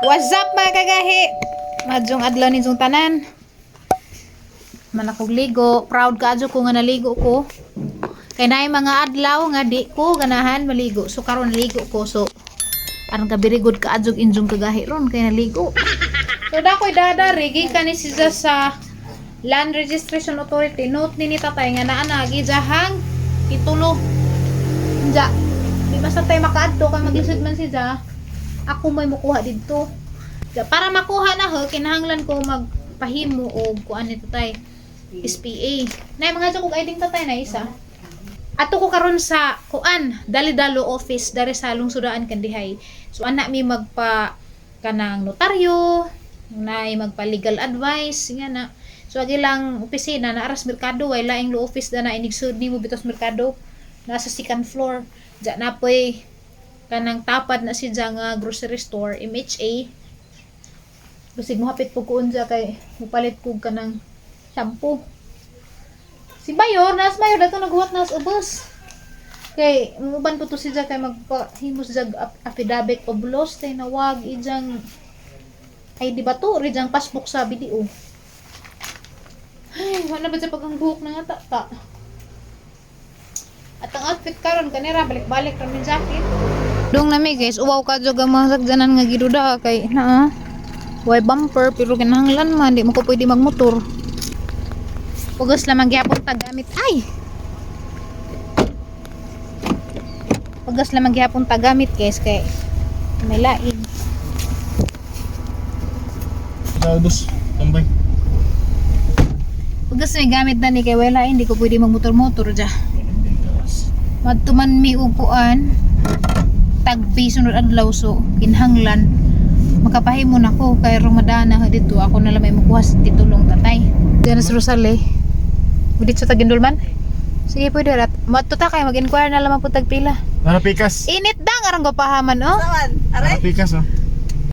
What's up mga kagahi? Madyong adlaw ninyong tanan. Manakog ligo. Proud ka adyo ko nga naligo ko. Kay naay mga adlaw nga di ko ganahan maligo. So karon naligo ko. So aron ka very good ka adyo injong kagahi ron kay naligo. So dakoy dadari gikan ni siya sa Land Registration Authority. Note ni tatay nga naanagi jahang titulo. Ja. Di basta tayo makaadto kay maglisod man siya. Ako may makuha dito. Para makuha na ho, kinahanglan ko magpahimo o kuan nito tay SPA. Nay mga jud kog ID tatay na isa. Ato ko karon sa kuan, Dali-Dalo office dari sa lungsodaan kandihay. So ana mi magpa kanang notaryo, nay magpa legal advice nga na. So agi lang opisina na aras merkado way laing lo office da na inigsud nimo bitos merkado nasa second floor. Ja na poy kanang tapad na siya nga grocery store MHA. Basig mo hapit po kuon siya kay mupalit ko kanang shampoo. Si Bayor, nas Bayor dato naghuwat nas ubos. Kay muban po to siya kay magpahimo siya affidavit of loss tay nawag ijang ay di ba to rijang passbook sa BDO. Ay, wala ba siya pagang buhok na nga ta. At ang outfit karon kanira balik-balik ra min jacket. Dong nami guys, uwaw ka jud ang mga sagdanan nga giduda kay naa. Way bumper pero kinahanglan man di mo ko pwede magmotor. Pugas lamang gyapon ta gamit. Ay. Pugas lamang gyapon ta gamit guys kay may laing. Sa bus, tambay. Pugas may gamit na ni kay wala hindi ko pwede magmotor-motor ja. Madtuman mi og kuan tagpi sunod adlaw so kinhanglan makapahimo na ko kay Ramadana dito ako na lang may makuha sa titulong tatay diyan sa Rosale udit sa Tagindulman. Sige pwede rat matuta kay mag-inquire na lamang po tagpila Para pikas. init dang arang gapahaman oh Para pikas oh.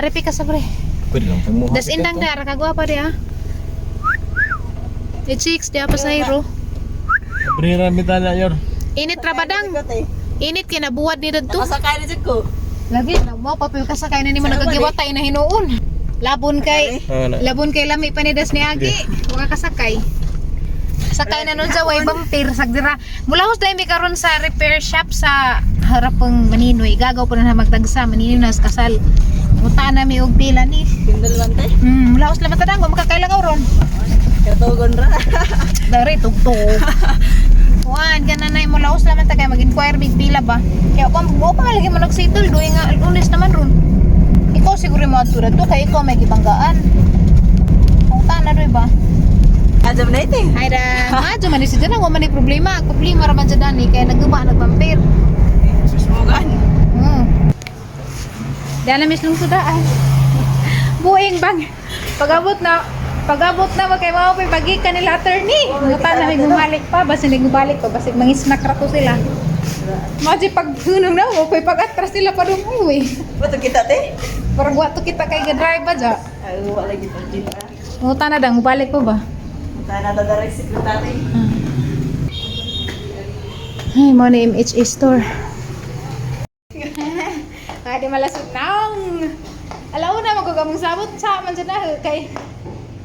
are pikas sa pre Pwede lang pang das indang dar kagwa pa di ah the chicks di apa sa hero Prira mitala yor. init rabadang init kinabuwad ni dadto Nakasakay na dyan ko. lagi na mo papil ka sakay na nimo nagagiwatay na hinuon. Labon kay lami panidas ni Agi. Wa ka kasakay. Sakay na nun sa way vampir sagdira. Mula hos dai mi karon sa repair shop sa harapong Maninoy. Gagaw pa na magtagsa Maninoy nas kasal. Muta na mi og pila ni. Pindol lang tayo. Mula hos laman tadang makakailangaw ron. Katugon ra. Dari tugtog. Wan kana nay mo laos naman ta kay mag-inquire big pila ba. Kaya mo pa lagi mo nagsettle duy nga Lunes naman ron. Ikaw siguro mo atura to kay ikaw may gibanggaan. Kung na doy ba? Adam na ito eh. Ay da, madyo man si dyan, man ni problema. Problema raman sa dani kaya naguma nagvampir. Susmugan. Dala mislong sudaan. Buing bang. Pag-abot na mo kay mao pay pagikan nila attorney. Muta na may gumalik pa, basta gumalik pa, basta mangisnak ra ko sila. Maji pag hunong na mo pay pag-atras sila pa dong uwi. Bato kita te? Parang wato kita kay ga-drive ba ja. Ay, wala lagi pang dito. Muta na dang balik pa ba? Punta na ito direct secretary. Ay, mo na MHA store. Kaya di malasot naong. Alaw na magagamong sabot sa man dyan na kay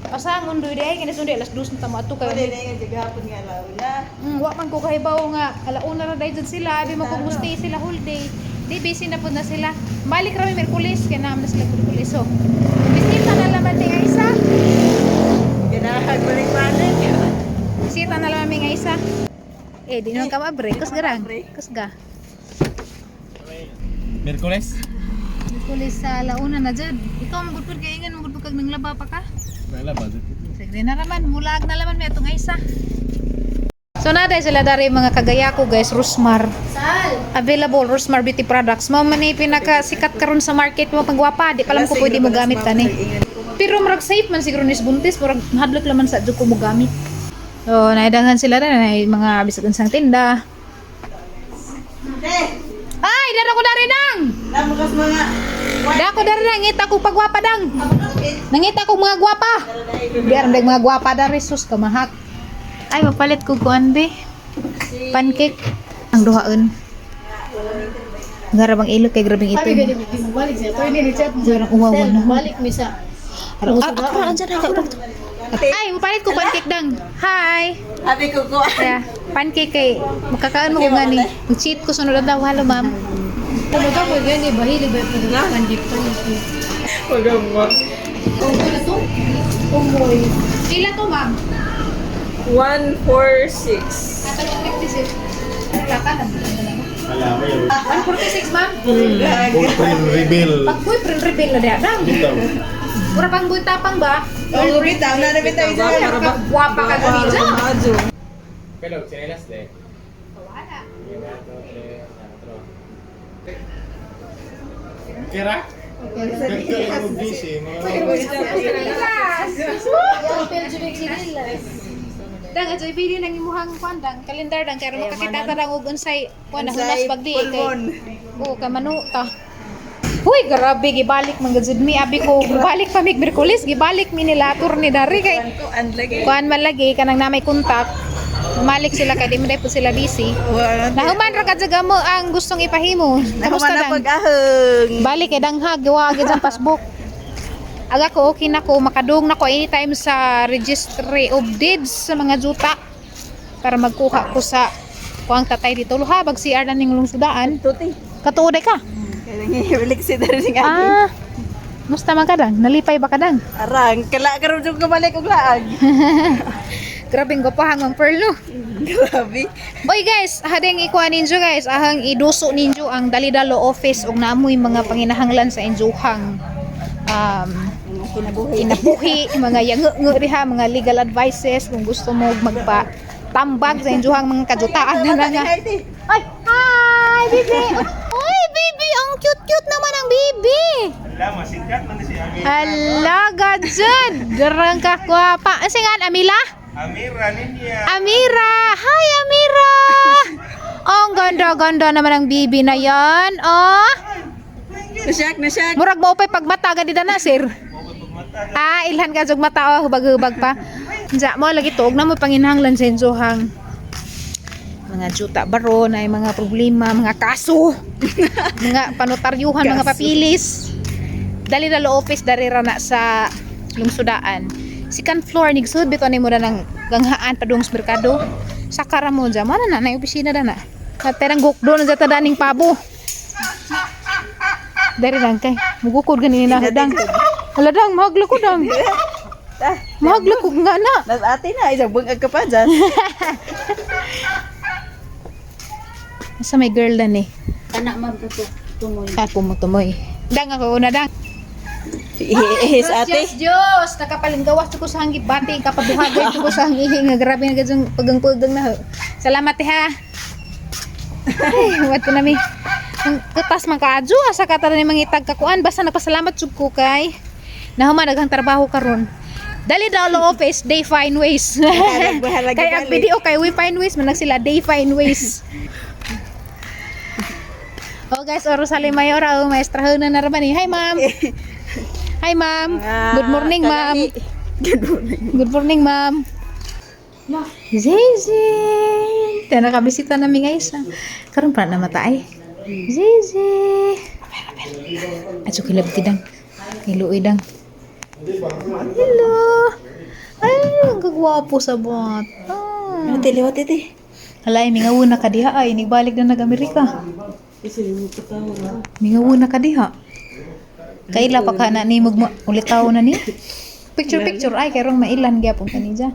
asa ngundoy di ay kinasundi alas 2 na tamo ato kayo. Pwede na yung gagapon nga launa. Wa man ko kahibaw nga alauna ra dai jud sila, di mo ko stay sila whole day. Di busy na pud na sila. Balik ra mi Miyerkules kay naam na sila Miyerkules so. Bisita na laman ni nga isa. Ganahan mo rin panin. Bisita na laman mi nga isa. Eh di naman ka mabre, kusgarang. Kusga. Miyerkules. Miyerkules sa alauna na jud. Ikaw magudpud kay ingan magudpud kag nanglaba pa ka. Wala ba dito? Sige na naman, mulag na naman may itong isa. So natin sila dari mga kagaya ko guys, Rosmar. Available Rosmar Beauty Products. Mo man ni pinaka-sikat karon sa market mo pagwapa, di pa lang ko pwede mo gamit tani. Pero marag safe man siguro nis buntis, murag hadlok laman sa jud ko mo gamit. So naidangan sila rin ay mga bisag unsang tinda. Ay, dara ko dari nang. Namukas mga Dako dari nang ngita ko pagwapa dang. Nangita ko mga gwapa. Biar ndag mga gwapa dari sus kamahak. Ay mapalit ko kuan be. Pancake ang duhaon. Garabang ilog kay grabing ito. Sabi ganyan, balik siya. Ito hindi ni-chat mo. Garang uwawa na. Balik mi sa. Ako andyan ako. Ay, mupalit ko pancake dang. Hi. Happy ko ko. Yeah, pancake kay makakaon mo ko nga ni. Cheat ko sunod daw. Hello, ma'am. Tama ka mo ganyan, bahili ba ito? Pandik. Pagamo. Oh, ano to? Umoy. Ila to, ma'am. 146. Katalo 56. Kaka na. Wala mo yun. 146, ma'am. Boyfriend reveal. Pag boyfriend reveal na dyan. Dito. Pura pang buhay tapang ba? Oh, bitaw na bitaw isa. Guwapa ka gani dyan. Pero, sinelas de. Wala. Kira? Kaya mo busy. Dang ato video nang imuhang kwandang kalendar dang kay makakita ta dang og unsay kuan na hunas pagdi kay. Oo kay manuta. Huy, grabe gibalik man gud mi abi ko balik pa mig Miyerkules gibalik mi nila tour ni dari kay kuan man lagi kanang namay kontak. Malik sila kay di man po sila busy. Nahuman ra kad mo ang gustong ipahimo. Kamusta dang? Pag-aheng. Balik kay danghag giwa gid sa passbook. Aga ko okay na ko makadung na ko anytime sa registry of deeds sa mga juta para magkuha ko sa kuang tatay dito luha bag CR na ning lungsudaan. Tuti. Katuoday ka? Kaya nangihilig si Dari nga. Ah. Musta man kadang? Nalipay ba kadang? Arang, kala karon jud ka balik og laag. Grabing gopahang ang perlo. Grabe. Oy guys, hadeng ikuha ninyo guys, ahang iduso ninyo ang Dalidalo office ug naamoy mga panginahanglan sa injuhang kinabuhi, mga yango diha, mga legal advices kung gusto mo magpa tambag sa injuhang mga kajutaan na nga. Ay, hi baby. Oy baby, ang cute-cute naman ang baby. Wala, masikat man si Amira. Hala, gadjad. Darang ka kwapa. Ang singan, Amila? Amira, niya. Amira! Hi, Amira! Oh, ang ganda-ganda naman ang bibi na yan. Oh, Nasyak. murag mo pag mata gadi na, sir. Ah, ilhan ka jog mata, oh, hubag-hubag pa. Diya mo, lagi tuog na mo panginahanglan sa insuhang. Mga juta baron, ay mga problema, mga kaso, mga panotaryuhan, mga papilis. Dalidalo office, darira na sa lungsudaan. Second floor, nigsud, bito ni mo na ng ganghaan padung sa merkado. Sakara mo dyan, mana na, na opisina na na. Katerang gukdo na dyan daning pabo. Dari lang kay, mugukod ganin na hadang. Haladang, mahagla ko dang. Mahagla ko nga na. Nas ate na isang bungag ka pa dyan. Sa may girl na ni. Anak man to tumoy. Ako mo tumoy. Dang ako una dang. Ihis ate. Diyos, nakapalinggawas ko sa hanggi bati, kapabuhagay ko sa hangi nga grabe nga gadzong pagang-pagang na. Salamat ha. Ay, wat ko nami. Ang kutas man kaadyo asa ka tara ni mangitag kakuan basta nagpasalamat jud ko kay nahuman daghang trabaho karon. Dalidalo office, they find ways. Kay ang video kay we find ways man sila they find ways. Oh guys, Rosalie Mayor, maestrahan na naman ni. Hi ma'am. Hi ma'am. Good morning ma'am. Good morning ma'am. Zizi. Tayo nakabisita namin guys. Karon pa na matay. Zizi. Aso kilab tidang. Iluoy dang. Hello. Ay, ang kagwapo sa bot. Ah. Liwat ite. Halay, mingawuna ka diha ay. Nagbalik na nag-Amerika. Mingawuna ka diha. Kaila pa ka na ni ulit tao na ni. Picture ay karon mailan gyapon kani dya.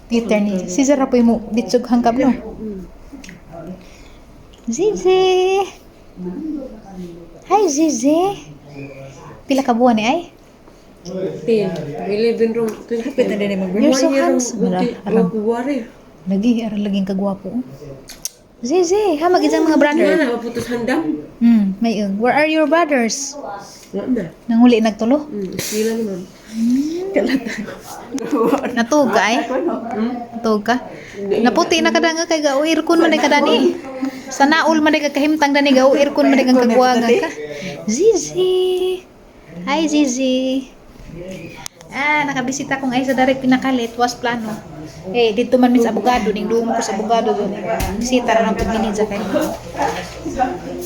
Later ni. Si Zara po mo ditsog hangkab no. Zizi. Hi Zizi. Pila ka buwan ni ay? 11 room. Kapit na din mag You're so handsome. Alam. Lagi aral laging kagwapo. Zizi, ha magizang mga brother. Maputos handam. May where are your brothers? Na. Nanguli nagtulo. Sila naman. Natug ka ay? Natug ka? Naputi na kada nga kay gauir kun man kadani. Sa naul man kahimtang dani gauir kun man kagwagan ka. Zizi. Hi Zizi. Nakabisita kong ay sa direct pinakalit, was plano. Dito man mis abogado, ning dumo ko sa abogado doon. Bisita ra ng pagginidja kay.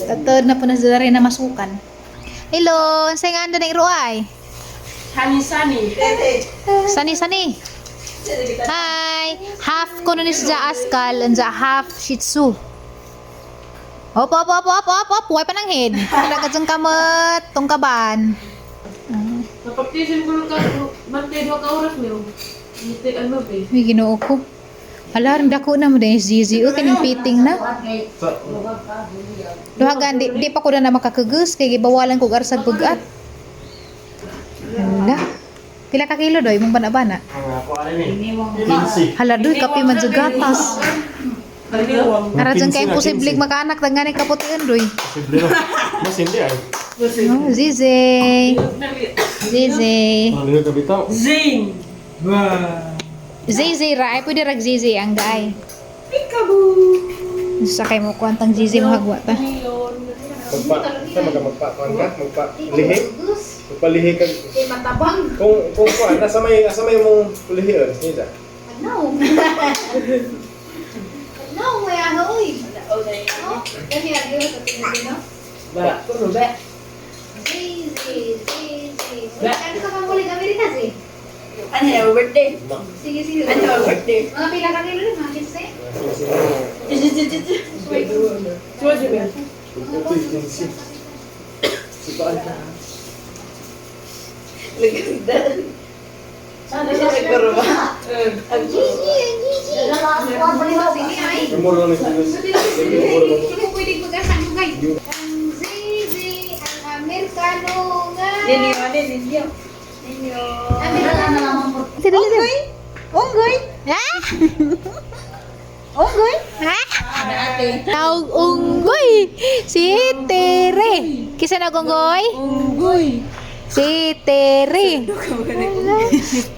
Tatod na po na sa na masukan. Hello, say nga ning ruay. Sani-sani. Sani. Hi! Half ko na ni sa askal, and sa half shih tzu. Op. Huwag pa ng head. Nagkadzang kamot, tungkaban. Napagtisin ko ka, mantay 2 ka oras mo. Mantay ano ba? May ginoo ko. Hala, rin dako na mo din yung zizi. O, kanyang fitting na. Duhagan, di pa ko na makakagus. Kaya gibawalan ko garsag bugat. Hala. Pila ka kilo doy, mong bana-bana. Hala doy, kapi man sa gatas. Karadyan kayo posibleng makaanak na nga kaputian doy. Mas hindi ay. Oh, Zizi. Zing! Zizi ra, ay pwede rag Zizi ang daay. Sakay mo ko antang Zizi mo hagwa ta. Magpalihi. Magpalihi ka. Matabang. Kung kuan, nasa may mong pulihi on. Niya. No, may ano uy. Oh, kasi agyo sa tinino. Ba, kuno ba? Zizi. Ano ka pang kulit Amerika si? Ano yung birthday? Sige. Ano yung birthday? Mga pila ka kilo rin, mga 15. Suwa siya ba? Leganda. Sana siya nagkaroon. Ang Zizi. Sige ay. Muro lang ito. Hindi mo pwedeng mag-asang lugay. Ang Zizi, ang Amerikano nga. Ninyo. Amerikano naman po. Unggoy. Ha? Unggoy. Ha? Tawag unggoy. Si Tere. Kisa na unggoy? Unggoy. Si Tere.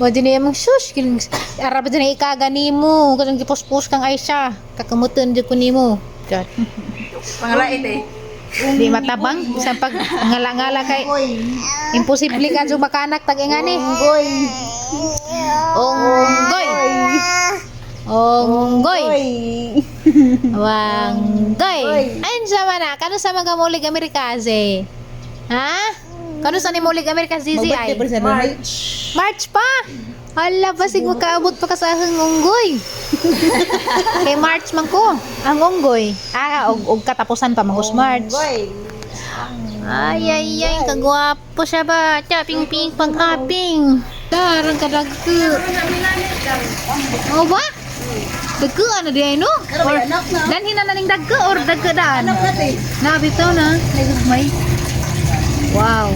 Mo din niya mong shush. Arap din na ikaga ni mo. Kasang gipuspus kang Aisha. Kakamutan din ko ni mo. Pangalait eh. Di matabang. Sa pag ngala-ngala kay. Imposible ka sa makanak tag-ingan eh. Unggoy. Unggoy. Wanggoy. Ayun sa mana. Kano sa mga mulig Amerikase? Ha? Kano sa ni mulig Amerikase Zizi ay? March pa. Hala, basig makaabot pa ka sa ahang unggoy. Kay March man ko. Ang unggoy. Og katapusan pa magos March. Ay, kagwapo siya ba? Ping pang-aping. Darang kadagko. O ba? Dagko ano di ay no? Or danhin na naning dagko or dagko daan? Nabitaw na. Nagugmay. Wow.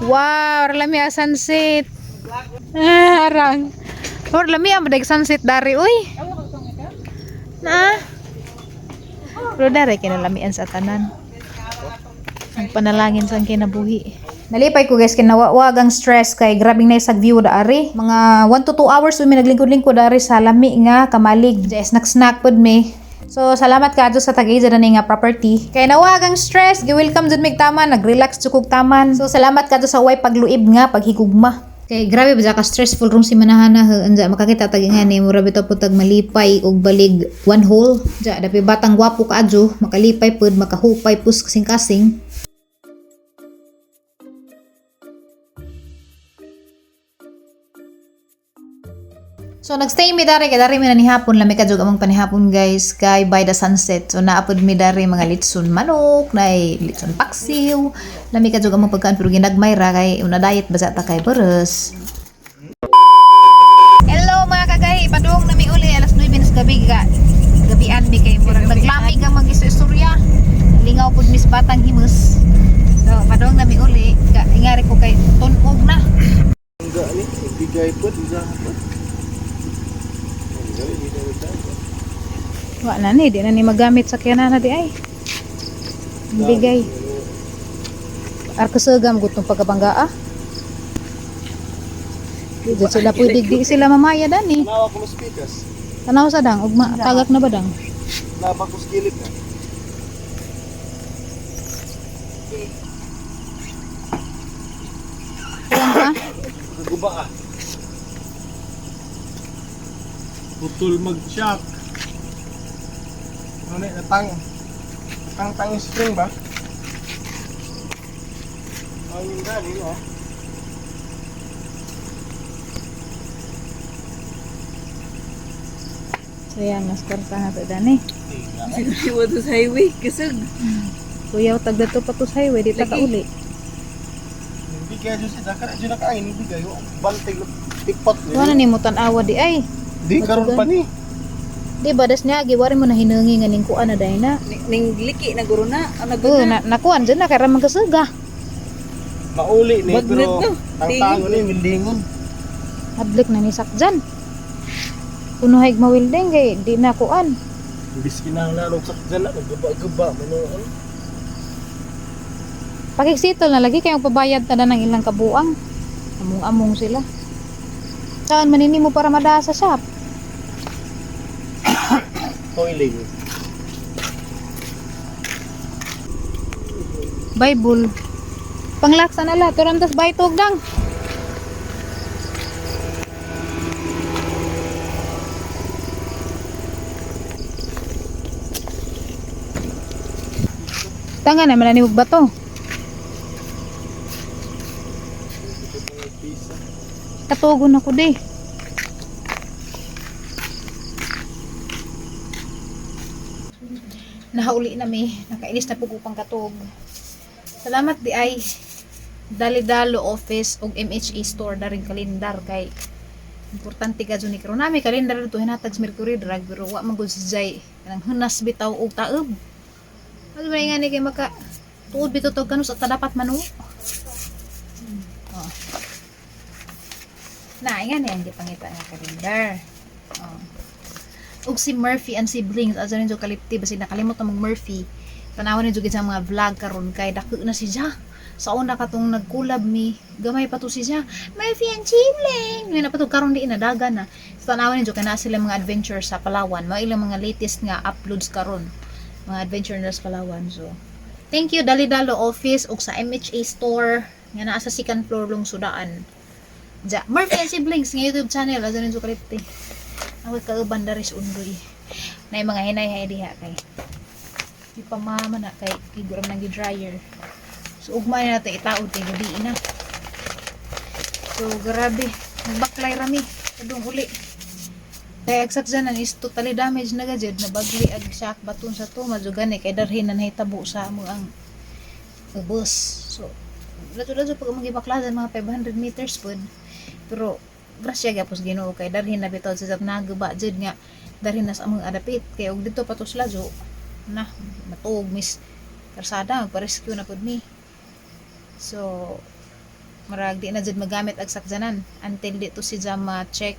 Wow, lami ang sunset. Arang. Or lami ang badag sunset dari uy. Na. Pero dari kinalamian sa tanan. Ang panalangin sa kinabuhi. Nalipay ko guys kinawawag ang stress kay grabing naisag view daari. Mga 1 to 2 hours mi naglingkod-lingkod daari sa lami nga kamalig. Just snack pod mi. So salamat kadto sa tagay na nga property. Kay nawag ang stress, gi-welcome jud mig taman, nag-relax jud kog taman. So salamat kadto sa way pagluib nga paghigugma. Kay grabe ba ka stressful rong si manahana anja makakita tag nga ni mura bitaw pud tag malipay og balig one hole. Ja dapi batang gwapo kadto, makalipay pud makahupay pus kasing-kasing. So nagstay mi dari kay dari mi na ni hapon lami kadjog among panihapon guys kay by the sunset. So naapod mi dari mga litson manok, nay litson paksiw. Lami kadjog among pagkaan pero ginagmay ra kay una diet basa ta kay beres. Hello mga kagay, padung nami uli alas 9 sa gabi ka. Gabian mi kay murag naglamig ang mag-istorya. Lingaw pud mis batang himus. So padung nami uli, ingari ko kay tunog na. Enggak ni, bigay pud isa. Wala na, di na ni magamit sa kyanan na di ay. Bigay. Arkasagam gutong pagkabanggaa. Di sila pwede, di sila mamaya dan eh. Nawa ko speakers. Tanaw sa dang, ugma, tagak na ba dang? Napa ko skilip na. Kurang ka? guba ah. Putol mag-shock. Ano na, natang spring ba? Ang yung galing oh. So yan, mas karta na to dani. Siguro to sa highway. Kasag. Kuya, tagda to pa to sa highway, di ta Lagi. kauli. Hindi kaya dyan siya, kaya dyan nakain, hindi kayo. Bantay na tikpot Wala ni mo tanawa di ay. Di karon pa ni. Di ba das niya giwari mo na hinungi nga ning kuan na dai na. Ning liki na guro na. Ang Oo, naguna. nakuan dyan na kaya ramang kasuga. Mauli ni, Bagnet pero no. ang tango ni, milingon. Hadlik na ni sakjan. Kuno haig mawilding kay di na kuan. Imbis kinahanglan sa dyan na, nagguba-guba, manuhan. Pakiksitol na lagi kay pabayad ta na ng ilang kabuang. Among-among sila. Saan manini mo para mada sa shop? Toiling. Bible. Panglaksa na la, turantas baytog dang. Tanga na mananimog ba to? Katugon ako di. Nahauli na mi, nakainis na po upang katog. Salamat di ay Dali-Dalo office og MHA store daring kalendar kay importante ka ni karon nami kalendar dito hinatag sa Mercury drug pero wa man gud si Jay kanang hunas bitaw og taob. Ano ba nga ni kay maka tuod bitaw to kanus at dapat manu. Oh. Na nga ni ang gipangita nga kalendar. Oh. Og si Murphy and siblings asa rin jo kalipti basi nakalimot na mag Murphy. Tanawon ni jud sa mga vlog karon kay dako na si Ja. Sa una katong nagkulab mi, gamay pa to siya. Murphy and Chibling. Ngayon na pa to karon di nadaga na. Sa tanawan ninyo kana sila mga adventure sa Palawan. Mga ilang mga latest nga uploads karon. Mga adventure na sa Palawan. So, thank you Dali-Dalo office ug sa MHA store nga naa sa second floor long Sudaan. Ja, Murphy and Siblings nga YouTube channel azo ninyo kalipti. Away kauban dari sa undoy. Nay mga hinay-hay diha kay. Di pa mama na kay kiguram nang gi-dryer. So, ugma na natin itaod kay gabi na. So, grabe. Nagbaklay rami. Kadung uli. Kaya agsak dyan is totally damaged na gajed. Nabagli ag shock baton sa to. Madyo kay darhin na nahitabo sa mo ang bus. So, lato-lato pag magibaklasan mga 500 meters po. Pero, grasya gapos Ginoo kay darhin na bitaw sa nagaba jud nga darhin na sa among adapit. Kaya og dito patos lajo na matuog mis karsada magpa-rescue na pud mi. So, marag di na dyan magamit ag sakjanan until dito si Jama check.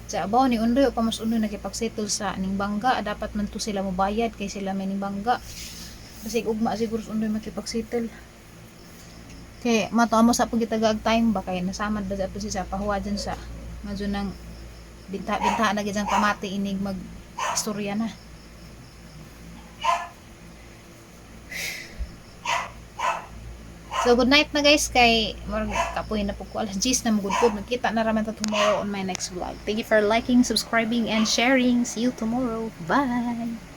Sa abaw ni Undoy o pa mas Undoy nakipagsettle sa ning bangga. Dapat man to sila mobayad kay sila may ning bangga. Kasi ugma siguro sa Undoy makipagsettle. Kay matuamo sa pagitagag time ba kay nasamad ba po siya pahuwa dyan sa medyo nang binta na gyud pamati inig mag istorya na. So, good night na guys kay marag kapoy na po ko alas 10 na magudpod. Magkita na raman ta tomorrow on my next vlog. Thank you for liking, subscribing, and sharing. See you tomorrow. Bye!